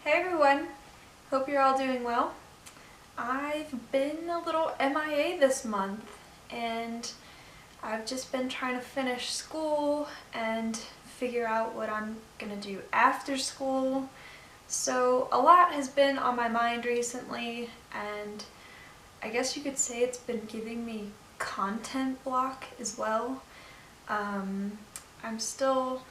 Hey everyone, hope you're all doing well. I've been a little MIA this month and I've just been trying to finish school and figure out what I'm gonna do after school. So a lot has been on my mind recently and I guess you could say it's been giving me content block as well. I'm still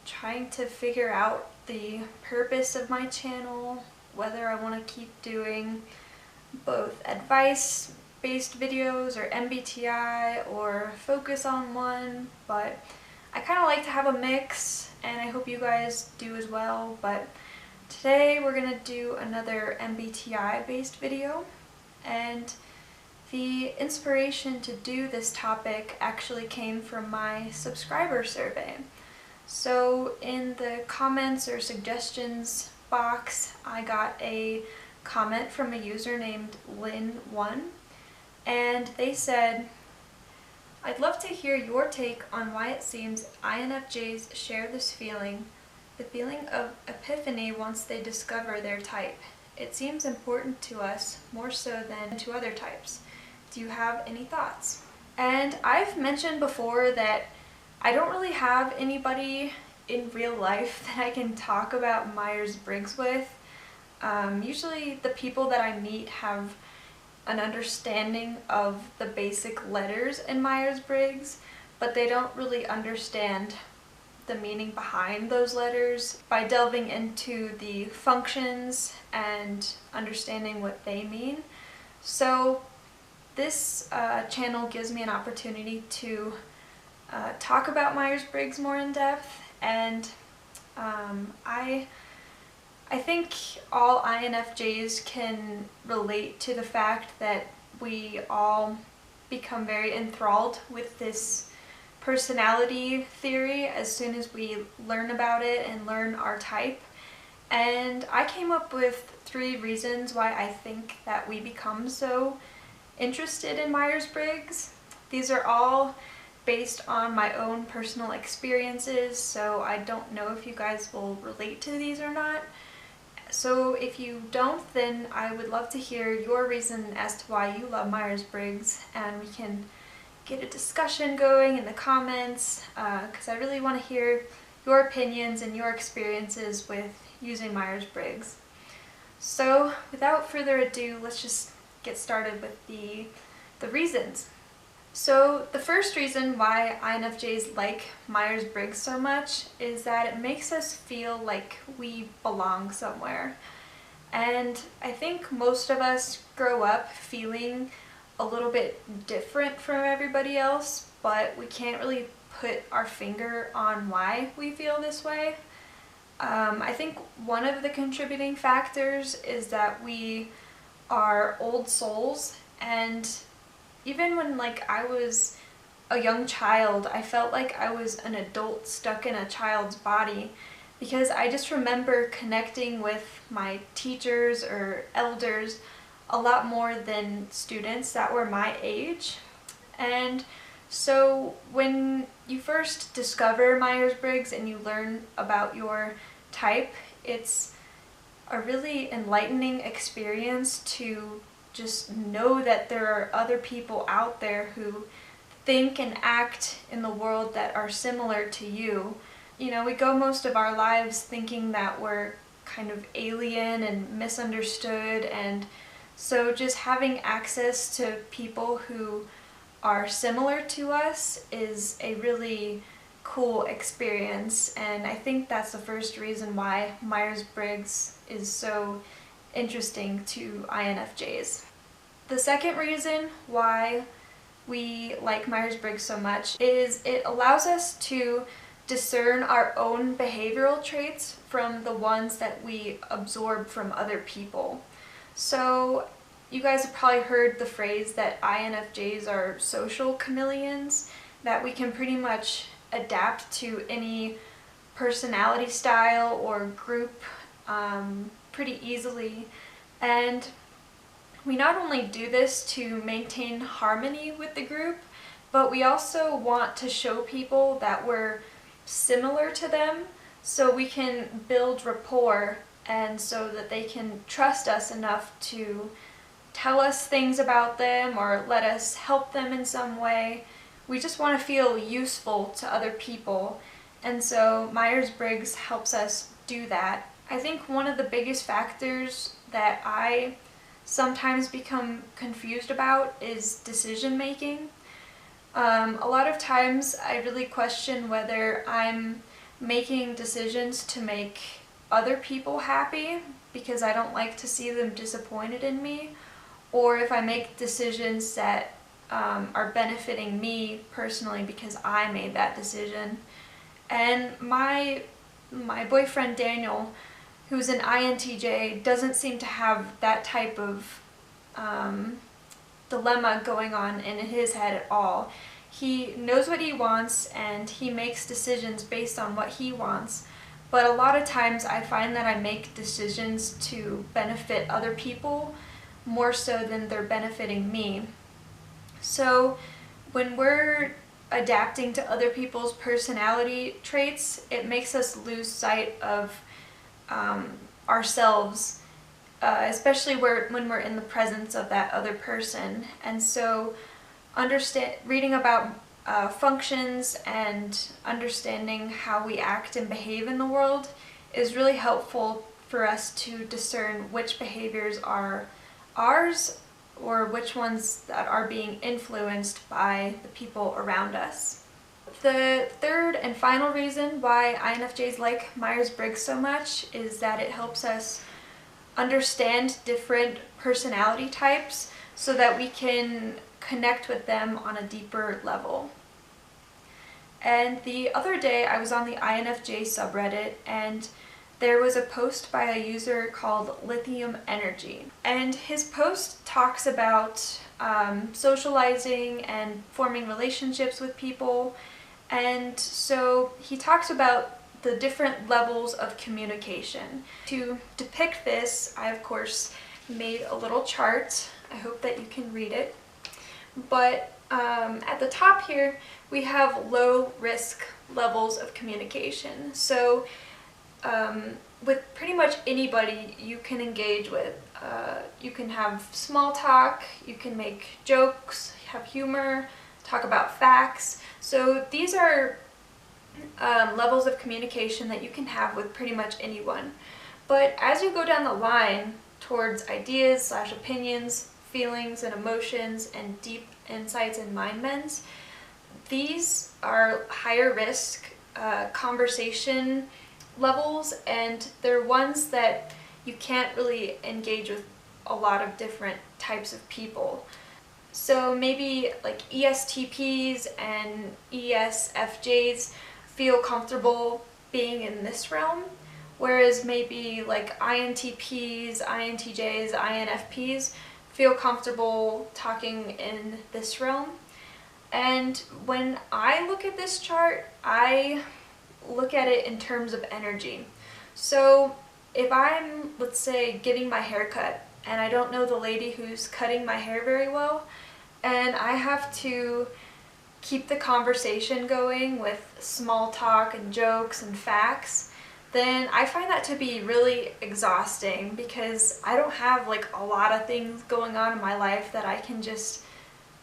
trying to figure out the purpose of my channel, whether I want to keep doing both advice-based videos or MBTI or focus on one, but I kind of like to have a mix and I hope you guys do as well. But today we're going to do another MBTI based video, and the inspiration to do this topic actually came from my subscriber survey. So in the comments or suggestions box, I got a comment from a user named Lynn1, and they said, "I'd love to hear your take on why it seems INFJs share this feeling, the feeling of epiphany once they discover their type. It seems important to us more so than to other types. Do you have any thoughts?" And I've mentioned before that I don't really have anybody in real life that I can talk about Myers-Briggs with. Usually the people that I meet have an understanding of the basic letters in Myers-Briggs, but they don't really understand the meaning behind those letters by delving into the functions and understanding what they mean. So this channel gives me an opportunity to talk about Myers-Briggs more in depth, and I think all INFJs can relate to the fact that we all become very enthralled with this personality theory as soon as we learn about it and learn our type. And I came up with 3 reasons why I think that we become so interested in Myers-Briggs. These are all based on my own personal experiences, so I don't know if you guys will relate to these or not. So if you don't, then I would love to hear your reason as to why you love Myers-Briggs, and we can get a discussion going in the comments, because I really want to hear your opinions and your experiences with using Myers-Briggs. So without further ado, let's just get started with the reasons. So the first reason why INFJs like Myers-Briggs so much is that it makes us feel like we belong somewhere. And I think most of us grow up feeling a little bit different from everybody else, but we can't really put our finger on why we feel this way. I think one of the contributing factors is that we are old souls, and even when I was a young child, I felt like I was an adult stuck in a child's body, because I just remember connecting with my teachers or elders a lot more than students that were my age. And so when you first discover Myers-Briggs and you learn about your type, it's a really enlightening experience to just know that there are other people out there who think and act in the world that are similar to you. You know, we go most of our lives thinking that we're kind of alien and misunderstood, and so just having access to people who are similar to us is a really cool experience, and I think that's the first reason why Myers-Briggs is so interesting to INFJs. The second reason why we like Myers-Briggs so much is it allows us to discern our own behavioral traits from the ones that we absorb from other people. So you guys have probably heard the phrase that INFJs are social chameleons, that we can pretty much adapt to any personality style or group pretty easily. And we not only do this to maintain harmony with the group, but we also want to show people that we're similar to them so we can build rapport and so that they can trust us enough to tell us things about them or let us help them in some way. We just want to feel useful to other people, and so Myers-Briggs helps us do that. I think one of the biggest factors that I sometimes become confused about is decision making. A lot of times I really question whether I'm making decisions to make other people happy because I don't like to see them disappointed in me, or if I make decisions that are benefiting me personally because I made that decision. And my boyfriend Daniel, who's an INTJ, doesn't seem to have that type of dilemma going on in his head at all. He knows what he wants and he makes decisions based on what he wants. But a lot of times I find that I make decisions to benefit other people more so than they're benefiting me. So when we're adapting to other people's personality traits, it makes us lose sight of ourselves, especially when we're in the presence of that other person. And so reading about functions and understanding how we act and behave in the world is really helpful for us to discern which behaviors are ours or which ones that are being influenced by the people around us. The third and final reason why INFJs like Myers-Briggs so much is that it helps us understand different personality types so that we can connect with them on a deeper level. And the other day I was on the INFJ subreddit and there was a post by a user called Lithium Energy. And his post talks about socializing and forming relationships with people. And so he talks about the different levels of communication. To depict this, I of course made a little chart. I hope that you can read it. But at the top here, we have low risk levels of communication. So with pretty much anybody you can engage with. You can have small talk, you can make jokes, have humor, talk about facts. So these are levels of communication that you can have with pretty much anyone. But as you go down the line towards ideas / opinions, feelings and emotions, and deep insights and mind bends, these are higher risk conversation levels, and they're ones that you can't really engage with a lot of different types of people. So maybe like ESTPs and ESFJs feel comfortable being in this realm, whereas maybe like INTPs, INTJs, INFPs feel comfortable talking in this realm. And when I look at this chart, I look at it in terms of energy. So if I'm, let's say, getting my hair cut and I don't know the lady who's cutting my hair very well, and I have to keep the conversation going with small talk and jokes and facts, then I find that to be really exhausting because I don't have like a lot of things going on in my life that I can just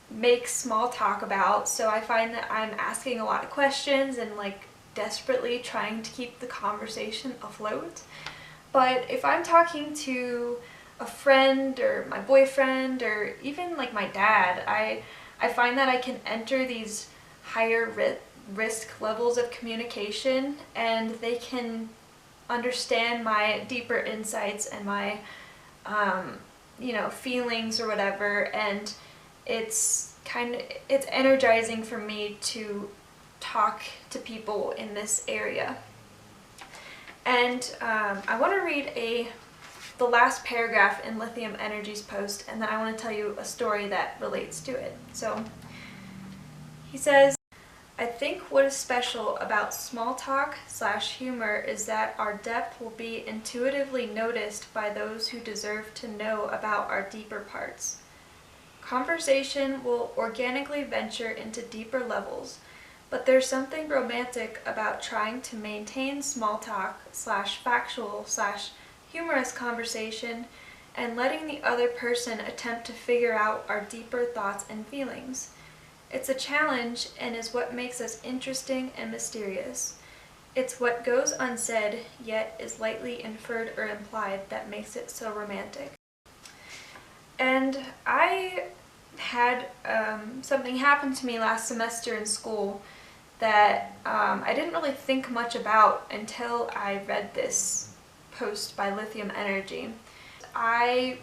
make small talk about. So I find that I'm asking a lot of questions and like desperately trying to keep the conversation afloat. But if I'm talking to a friend or my boyfriend or even like my dad, I find that I can enter these higher risk levels of communication and they can understand my deeper insights and my feelings or whatever, and it's energizing for me to talk to people in this area. And I want to read the last paragraph in Lithium Energy's post, and then I want to tell you a story that relates to it. So he says, I think what is special about small talk / humor is that our depth will be intuitively noticed by those who deserve to know about our deeper parts. Conversation will organically venture into deeper levels, but there's something romantic about trying to maintain small talk / factual / humorous conversation, and letting the other person attempt to figure out our deeper thoughts and feelings. It's a challenge and is what makes us interesting and mysterious. It's what goes unsaid, yet is lightly inferred or implied, that makes it so romantic. And I had something happen to me last semester in school that I didn't really think much about until I read this post by Lithium Energy. I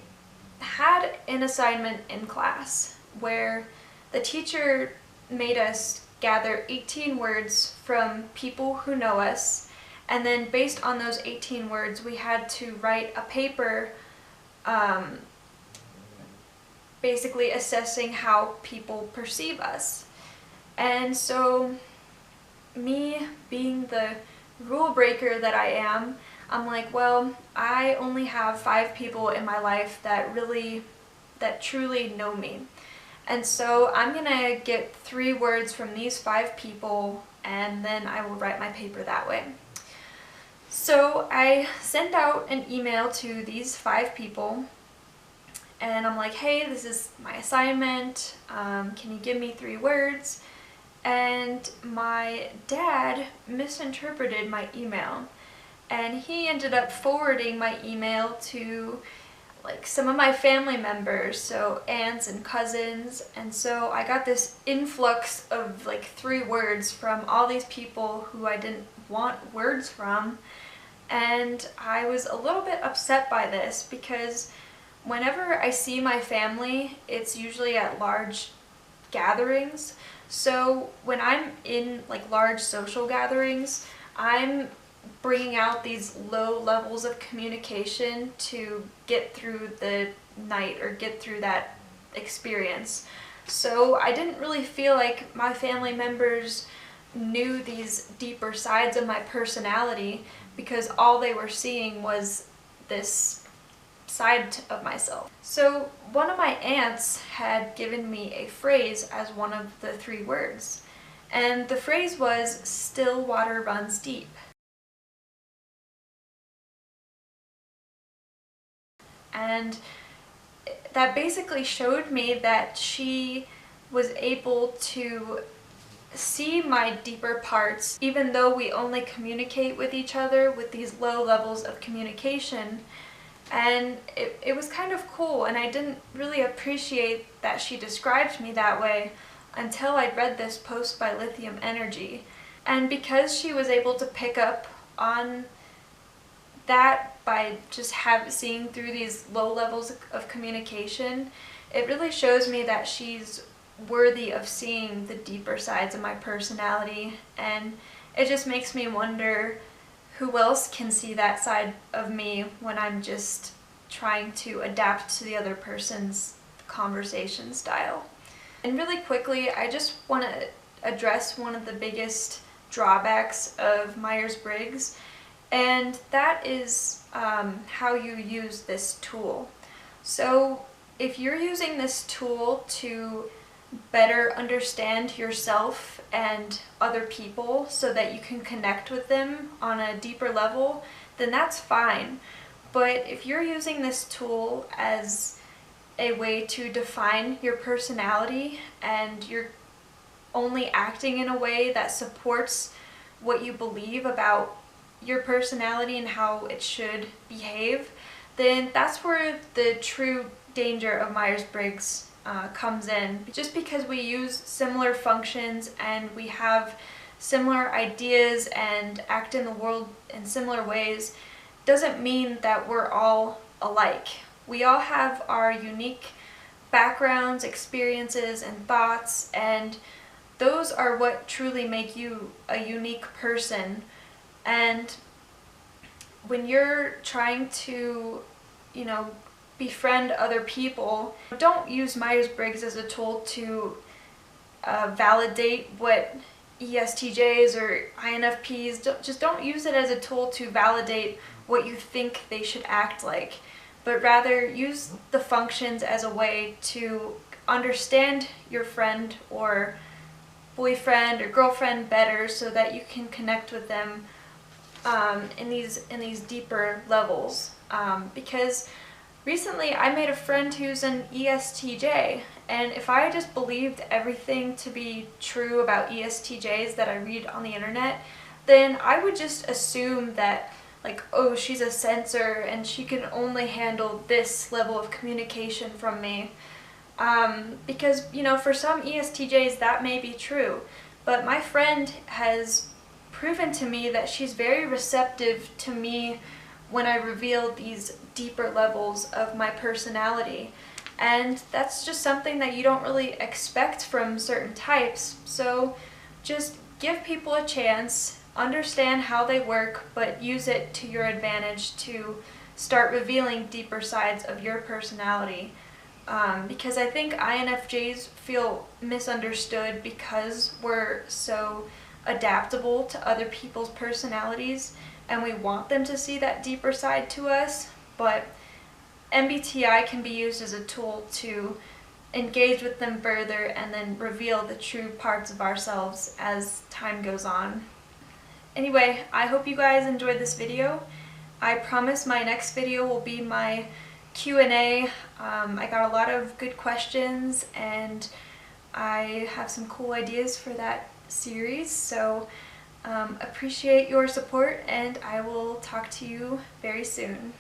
had an assignment in class where the teacher made us gather 18 words from people who know us, and then based on those 18 words we had to write a paper basically assessing how people perceive us. And so me being the rule breaker that I am, I'm like, well, I only have 5 people in my life that truly know me. And so I'm gonna get 3 words from these 5 people, and then I will write my paper that way. So I sent out an email to these 5 people, and I'm like, hey, this is my assignment, can you give me 3 words? And my dad misinterpreted my email, and he ended up forwarding my email to like some of my family members, so aunts and cousins, and so I got this influx of like 3 words from all these people who I didn't want words from, and I was a little bit upset by this because whenever I see my family, it's usually at large gatherings. So when I'm in like large social gatherings, I'm bringing out these low levels of communication to get through the night or get through that experience. So I didn't really feel like my family members knew these deeper sides of my personality because all they were seeing was this side of myself. So one of my aunts had given me a phrase as one of the 3 words, and the phrase was, "Still water runs deep." And that basically showed me that she was able to see my deeper parts, even though we only communicate with each other with these low levels of communication. And it was kind of cool, and I didn't really appreciate that she described me that way until I read this post by Lithium Energy. And because she was able to pick up on that by just seeing through these low levels of communication, it really shows me that she's worthy of seeing the deeper sides of my personality, and it just makes me wonder who else can see that side of me when I'm just trying to adapt to the other person's conversation style. And really quickly, I just want to address one of the biggest drawbacks of Myers-Briggs, and that is how you use this tool. So if you're using this tool to better understand yourself and other people so that you can connect with them on a deeper level, then that's fine. But if you're using this tool as a way to define your personality and you're only acting in a way that supports what you believe about your personality and how it should behave, then that's where the true danger of Myers-Briggs comes in. Just because we use similar functions and we have similar ideas and act in the world in similar ways doesn't mean that we're all alike. We all have our unique backgrounds, experiences, and thoughts, and those are what truly make you a unique person. And when you're trying to, befriend other people, don't use Myers-Briggs as a tool to validate what ESTJs or INFPs, just don't use it as a tool to validate what you think they should act like, but rather use the functions as a way to understand your friend or boyfriend or girlfriend better so that you can connect with them in these deeper levels, because recently I made a friend who's an ESTJ, and if I just believed everything to be true about ESTJs that I read on the internet, then I would just assume that, like, oh, she's a sensor and she can only handle this level of communication from me. Because, you know, for some ESTJs that may be true, but my friend has proven to me that she's very receptive to me when I reveal these deeper levels of my personality. And that's just something that you don't really expect from certain types. So just give people a chance, understand how they work, but use it to your advantage to start revealing deeper sides of your personality. Because I think INFJs feel misunderstood because we're so adaptable to other people's personalities and we want them to see that deeper side to us, but MBTI can be used as a tool to engage with them further and then reveal the true parts of ourselves as time goes on. Anyway, I hope you guys enjoyed this video. I promise my next video will be my Q&A. I got a lot of good questions and I have some cool ideas for that series, so appreciate your support and I will talk to you very soon.